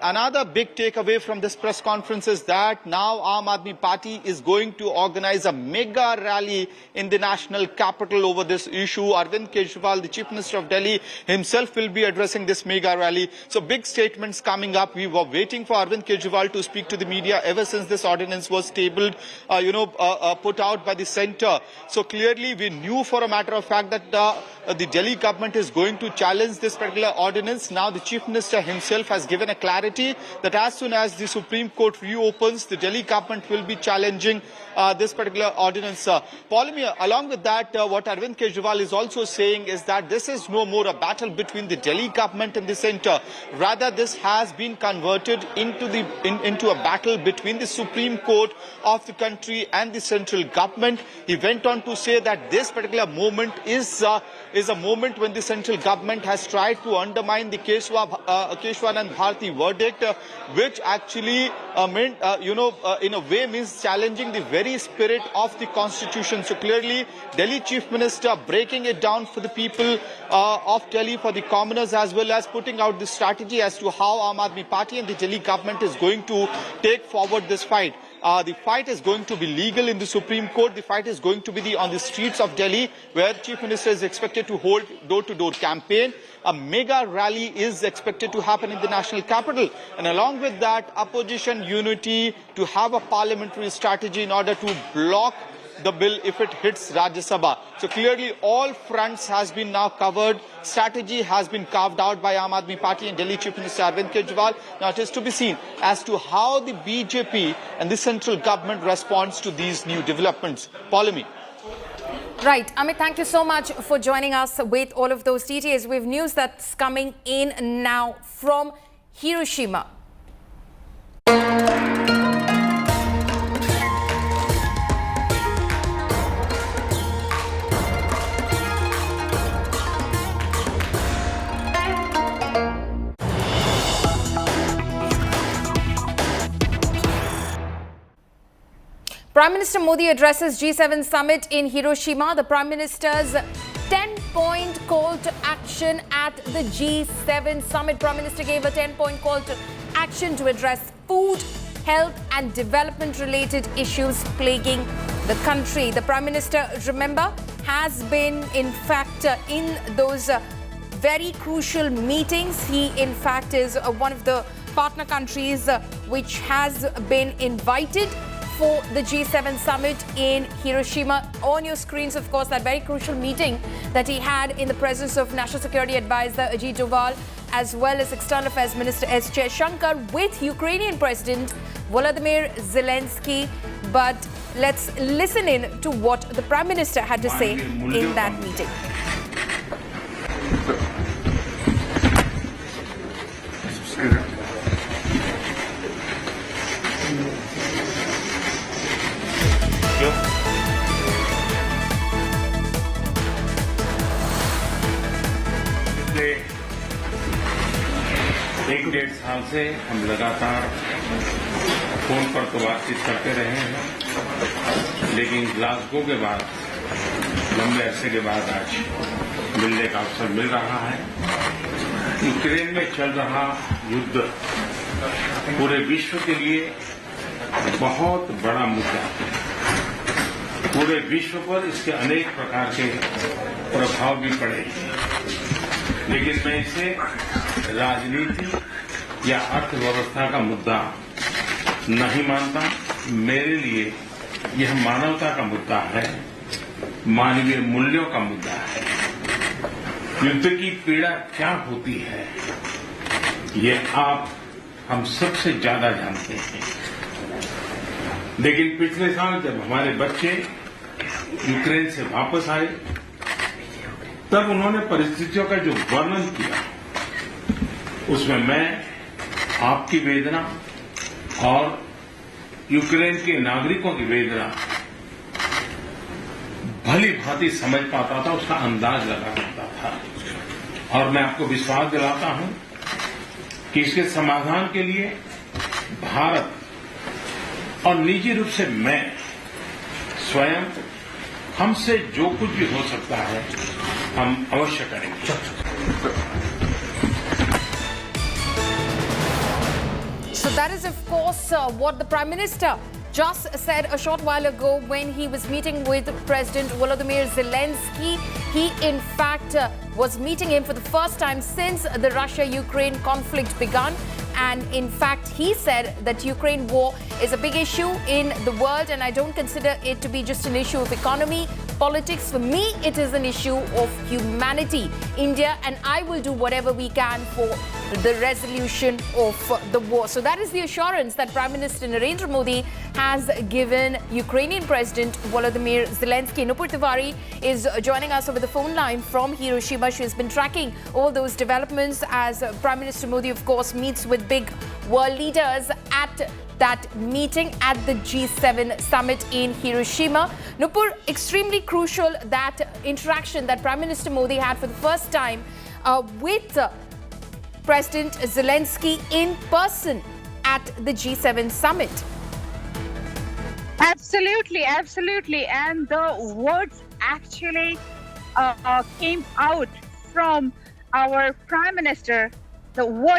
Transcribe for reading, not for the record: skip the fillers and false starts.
Another big takeaway from this press conference is that now Aam Aadmi Party is going to organize a mega rally in the national capital over this issue. Arvind Kejriwal, the Chief Minister of Delhi, himself will be addressing this mega rally. So big statements coming up. We were waiting for Arvind Kejriwal to speak to the media ever since this ordinance was tabled, put out by the centre. So clearly we knew for a matter of fact that the Delhi government is going to challenge this particular ordinance. Now the Chief Minister himself has given a clarity that as soon as the Supreme Court reopens, the Delhi government will be challenging this particular ordinance. Along with that, what Arvind Kejriwal is also saying is that this is no more a battle between the Delhi government and the centre. Rather, this has been converted into a battle between the Supreme Court of the country and the central government. He went on to say that this particular moment is a moment when the central government has tried to undermine the Keshwanand Bharti verdict, which actually in a way means challenging the very spirit of the constitution. So clearly, Delhi Chief Minister breaking it down for the people of Delhi, for the commoners, as well as putting out the strategy as to how Aam Aadmi Party and the Delhi government is going to take forward this fight. The fight is going to be legal in the Supreme Court. The fight is going to be on the streets of Delhi, where the Chief Minister is expected to hold door-to-door campaign. A mega rally is expected to happen in the national capital. And along with that, opposition unity to have a parliamentary strategy in order to block the bill if it hits Rajya Sabha. So clearly all fronts has been now covered. Strategy has been carved out by Aam Aadmi Party and Delhi Chief Minister Arvind Kejriwal. Now it is to be seen as to how the BJP and the central government responds to these new developments. Polemi. Right. Amit, thank you so much for joining us with all of those details. We have news that's coming in now from Hiroshima. Prime Minister Modi addresses G7 summit in Hiroshima. The Prime Minister's 10-point call to action at the G7 summit. Prime Minister gave a 10-point call to action to address food, health and development-related issues plaguing the country. The Prime Minister, remember, has been, in fact, in those very crucial meetings. He, in fact, is one of the partner countries which has been invited for the G7 summit in Hiroshima. On your screens, of course, that very crucial meeting that he had in the presence of National Security Advisor Ajit Doval, as well as External Affairs Minister S. Jaishankar, with Ukrainian President Volodymyr Zelensky. But let's listen in to what the Prime Minister had to say in that meeting. एक डेढ़ साल से हम लगातार phone पर तो बातचीत करते रहे हैं, लेकिन ग्लासगो के बाद लंबे अरसे के बाद आज मिलने का अवसर मिल रहा है। यूक्रेन में चल रहा युद्ध पूरे विश्व के लिए बहुत बड़ा मुद्दा है। पूरे विश्व पर इसके अनेक प्रकार के प्रभाव भी पड़े, लेकिन मैं इसे राजनीति या अर्थव्यवस्था का मुद्दा नहीं मानता। मेरे लिए यह मानवता का मुद्दा है, मानवीय मूल्यों का मुद्दा है। युद्ध की पीड़ा क्या होती है, ये आप हम सबसे ज्यादा जानते हैं। लेकिन पिछले साल जब हमारे बच्चे यूक्रेन से वापस आए, तब उन्होंने परिस्थितियों का जो वर्णन किया, उसमें मैं आपकी वेदना और यूक्रेन के नागरिकों की वेदना भली भांति समझ पाता था, उसका अंदाज लगा पाता था। और मैं आपको विश्वास दिलाता हूं कि इसके समाधान के लिए भारत और निजी रूप से मैं स्वयं, हमसे जो कुछ भी हो सकता है हम अवश्य करेंगे। So that is, of course, what the Prime Minister just said a short while ago when he was meeting with President Volodymyr Zelensky. He, in fact, was meeting him for the first time since the Russia-Ukraine conflict began. And in fact, he said that Ukraine war is a big issue in the world, and I don't consider it to be just an issue of economy, politics. For me, it is an issue of humanity. India and I will do whatever we can for the resolution of the war. So that is the assurance that Prime Minister Narendra Modi has given Ukrainian President Volodymyr Zelensky. Nupur Tiwari is joining us over the phone line from Hiroshima. She has been tracking all those developments as Prime Minister Modi, of course, meets with big world leaders at that meeting at the G7 summit in Hiroshima. Nupur, extremely crucial that interaction that Prime Minister Modi had for the first time with President Zelensky in person at the G7 summit. Absolutely, absolutely. And the words actually came out from our Prime Minister. The word